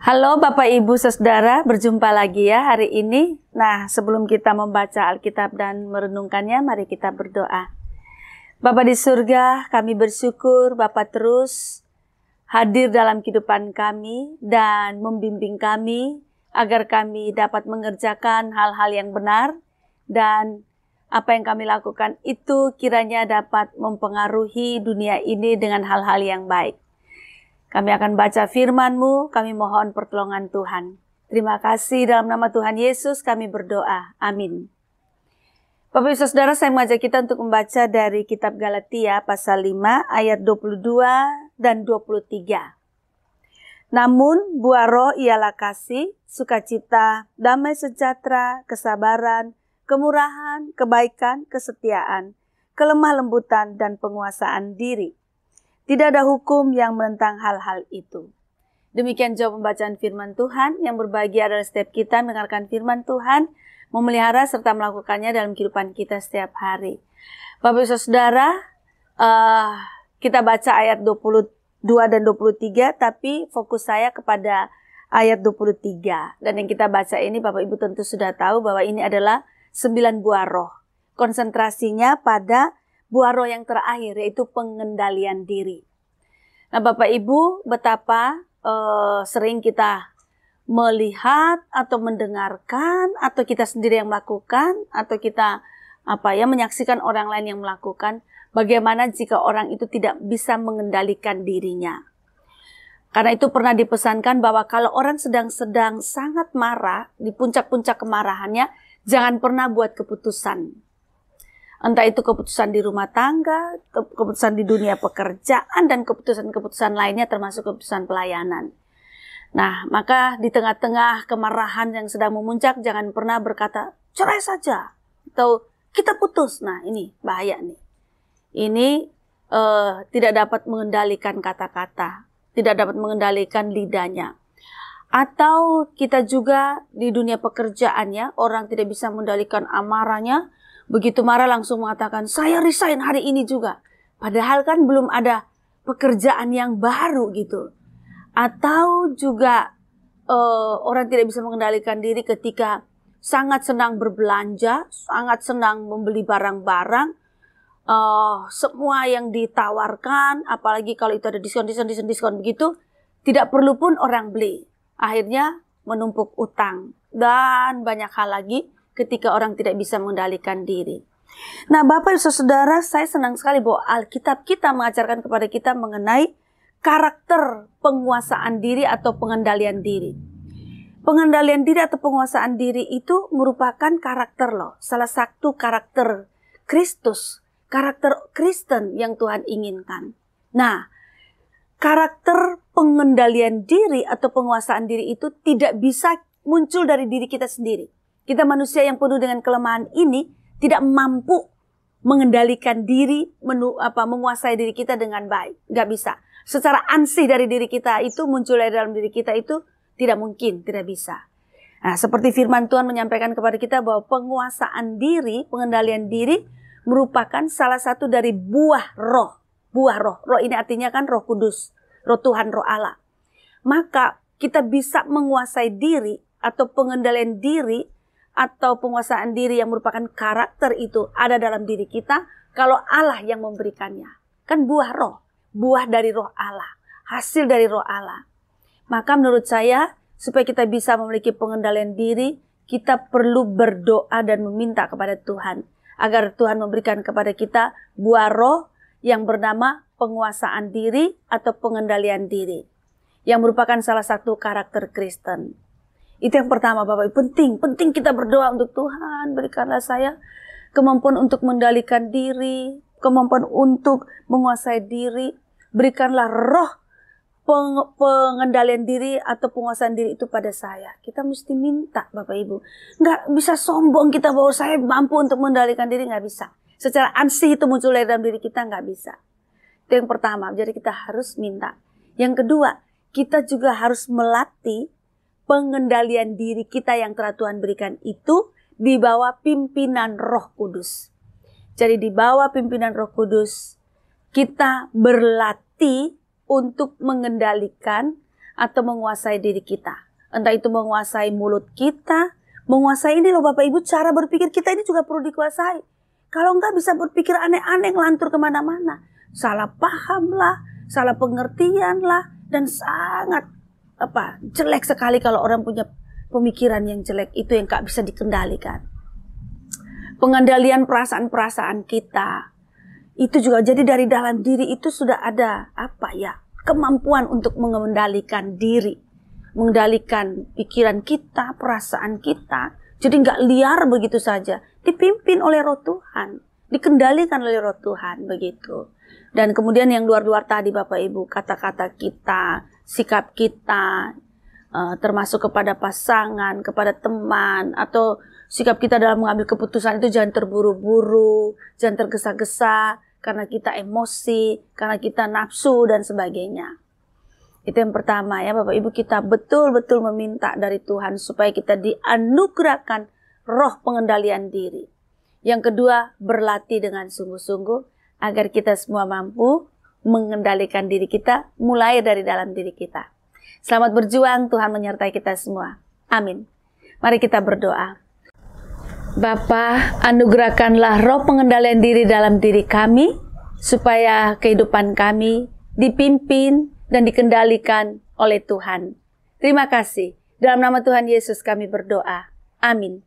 Halo Bapak Ibu Saudara, berjumpa lagi ya hari ini. Nah, sebelum kita membaca Alkitab dan merenungkannya, mari kita berdoa. Bapa di surga, kami bersyukur Bapak terus hadir dalam kehidupan kami dan membimbing kami agar kami dapat mengerjakan hal-hal yang benar dan apa yang kami lakukan itu kiranya dapat mempengaruhi dunia ini dengan hal-hal yang baik. Kami akan baca firman-Mu, kami mohon pertolongan Tuhan. Terima kasih dalam nama Tuhan Yesus kami berdoa. Amin. Bapak Ibu Saudara, saya mengajak kita untuk membaca dari kitab Galatia pasal 5 ayat 22 dan 23. Namun buah roh ialah kasih, sukacita, damai sejahtera, kesabaran, kemurahan, kebaikan, kesetiaan, kelemah lembutan, dan penguasaan diri. Tidak ada hukum yang menentang hal-hal itu. Demikian jawab pembacaan firman Tuhan. Yang berbahagia adalah setiap kita mendengarkan firman Tuhan, memelihara serta melakukannya dalam kehidupan kita setiap hari. Bapak Ibu Saudara, kita baca ayat 22 dan 23, tapi fokus saya kepada ayat 23. Dan yang kita baca ini Bapak Ibu tentu sudah tahu bahwa ini adalah 9 buah roh. Konsentrasinya pada buah roh yang terakhir, yaitu pengendalian diri. Nah Bapak Ibu, betapa sering kita melihat atau mendengarkan, atau kita sendiri yang melakukan, atau kita menyaksikan orang lain yang melakukan, bagaimana jika orang itu tidak bisa mengendalikan dirinya. Karena itu pernah dipesankan bahwa kalau orang sedang sangat marah, di puncak-puncak kemarahannya, jangan pernah buat keputusan. Entah itu keputusan di rumah tangga, keputusan di dunia pekerjaan, dan keputusan-keputusan lainnya termasuk keputusan pelayanan. Nah, maka di tengah-tengah kemarahan yang sedang memuncak, jangan pernah berkata, cerai saja, atau kita putus. Nah, ini bahaya nih. Ini tidak dapat mengendalikan kata-kata, tidak dapat mengendalikan lidahnya. Atau kita juga di dunia pekerjaannya, orang tidak bisa mengendalikan amarahnya, begitu marah langsung mengatakan, saya resign hari ini juga. Padahal kan belum ada pekerjaan yang baru gitu. Atau juga orang tidak bisa mengendalikan diri ketika sangat senang berbelanja, sangat senang membeli barang-barang. Semua yang ditawarkan, apalagi kalau itu ada diskon begitu, tidak perlu pun orang beli. Akhirnya menumpuk utang dan banyak hal lagi ketika orang tidak bisa mengendalikan diri. Nah Bapak Ibu Saudara, saya senang sekali bahwa Alkitab kita mengajarkan kepada kita mengenai karakter penguasaan diri atau pengendalian diri. Pengendalian diri atau penguasaan diri itu merupakan karakter loh. Salah satu karakter Kristus, karakter Kristen yang Tuhan inginkan. Nah, karakter pengendalian diri atau penguasaan diri itu tidak bisa muncul dari diri kita sendiri. Kita manusia yang penuh dengan kelemahan ini tidak mampu mengendalikan diri, menguasai diri kita dengan baik. Nggak bisa. Secara ansih dari diri kita itu, muncul dari dalam diri kita itu tidak mungkin, tidak bisa. Nah, seperti firman Tuhan menyampaikan kepada kita bahwa penguasaan diri, pengendalian diri merupakan salah satu dari buah roh. Buah roh. Roh ini artinya kan Roh Kudus, Roh Tuhan, Roh Allah. Maka kita bisa menguasai diri atau pengendalian diri atau penguasaan diri yang merupakan karakter itu ada dalam diri kita kalau Allah yang memberikannya. Kan buah roh, buah dari roh Allah, hasil dari roh Allah. Maka menurut saya, supaya kita bisa memiliki pengendalian diri, kita perlu berdoa dan meminta kepada Tuhan, agar Tuhan memberikan kepada kita buah roh yang bernama penguasaan diri atau pengendalian diri, yang merupakan salah satu karakter Kristen. Itu yang pertama Bapak Ibu, penting kita berdoa untuk Tuhan, berikanlah saya kemampuan untuk mengendalikan diri, kemampuan untuk menguasai diri, berikanlah roh pengendalian diri atau penguasaan diri itu pada saya. Kita mesti minta Bapak Ibu. Nggak bisa sombong kita bahwa saya mampu untuk mengendalikan diri, nggak bisa. Secara ansih itu muncul dari dalam diri kita, nggak bisa. Itu yang pertama, jadi kita harus minta. Yang kedua, kita juga harus melatih pengendalian diri kita yang telah Tuhan berikan itu di bawah pimpinan Roh Kudus. Jadi di bawah pimpinan Roh Kudus, kita berlatih untuk mengendalikan atau menguasai diri kita. Entah itu menguasai mulut kita, menguasai ini loh Bapak Ibu, cara berpikir kita ini juga perlu dikuasai. Kalau enggak bisa berpikir aneh-aneh, ngelantur kemana-mana. Salah paham lah, salah pengertian lah, dan sangat jelek sekali kalau orang punya pemikiran yang jelek, itu yang enggak bisa dikendalikan. Pengendalian perasaan-perasaan kita, itu juga jadi dari dalam diri itu sudah ada kemampuan untuk mengendalikan diri, mengendalikan pikiran kita, perasaan kita. Jadi nggak liar begitu saja, dipimpin oleh Roh Tuhan, dikendalikan oleh Roh Tuhan begitu. Dan kemudian yang luar-luar tadi Bapak Ibu, kata-kata kita, sikap kita, termasuk kepada pasangan, kepada teman, atau sikap kita dalam mengambil keputusan itu jangan terburu-buru, jangan tergesa-gesa, karena kita emosi, karena kita nafsu dan sebagainya. Itu yang pertama ya Bapak Ibu, kita betul-betul meminta dari Tuhan supaya kita dianugerahkan roh pengendalian diri. Yang kedua, berlatih dengan sungguh-sungguh agar kita semua mampu mengendalikan diri kita mulai dari dalam diri kita. Selamat berjuang, Tuhan menyertai kita semua. Amin. Mari kita berdoa. Bapa, anugerahkanlah roh pengendalian diri dalam diri kami, supaya kehidupan kami dipimpin dan dikendalikan oleh Tuhan. Terima kasih. Dalam nama Tuhan Yesus kami berdoa. Amin.